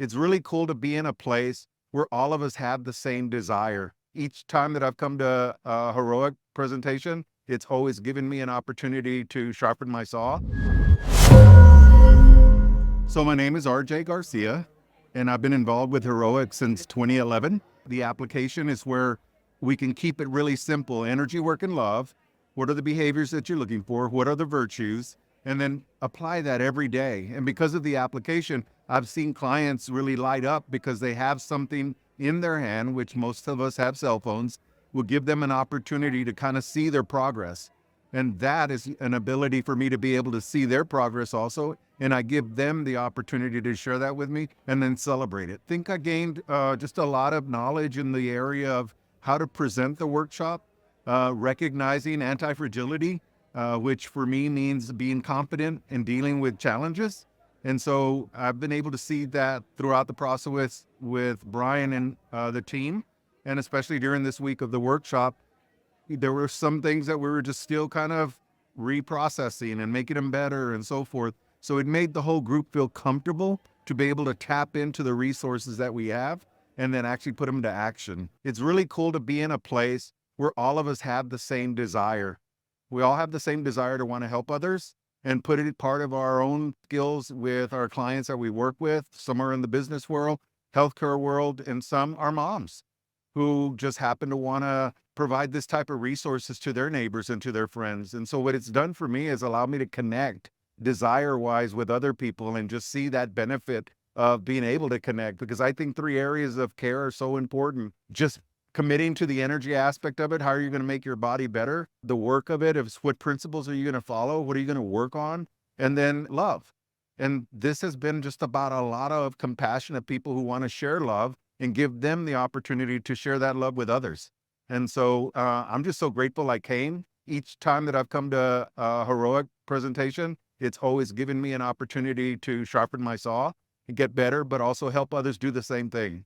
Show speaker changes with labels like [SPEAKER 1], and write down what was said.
[SPEAKER 1] It's really cool to be in a place where all of us have the same desire. Each time that I've come to a heroic presentation, it's always given me an opportunity to sharpen my saw. So my name is RJ Garcia, and I've been involved with heroic since 2011. The application is where we can keep it really simple: energy, work, and love. What are the behaviors that you're looking for? What are the virtues? And then apply that every day. And because of the application, I've seen clients really light up because they have something in their hand, which most of us have cell phones, will give them an opportunity to kind of see their progress. And that is an ability for me to be able to see their progress also. And I give them the opportunity to share that with me and then celebrate it. I think I gained just a lot of knowledge in the area of how to present the workshop, recognizing anti-fragility, which for me means being confident in dealing with challenges. And so I've been able to see that throughout the process with Brian and the team. And especially during this week of the workshop, there were some things that we were just still kind of reprocessing and making them better and so forth. So it made the whole group feel comfortable to be able to tap into the resources that we have and then actually put them into action. It's really cool to be in a place where all of us have the same desire. We all have the same desire to want to help others and put it part of our own skills with our clients that we work with. Some are in the business world, healthcare world, and some are moms who just happen to want to provide this type of resources to their neighbors and to their friends. And so what it's done for me is allow me to connect desire-wise with other people and just see that benefit of being able to connect, because I think 3 areas of care are so important. Just committing to the energy aspect of it. How are you going to make your body better? The work of it is, what principles are you going to follow? What are you going to work on? And then love. And this has been just about a lot of compassionate people who want to share love and give them the opportunity to share that love with others. And so I'm just so grateful I came. Each time that I've come to a heroic presentation, it's always given me an opportunity to sharpen my saw and get better, but also help others do the same thing.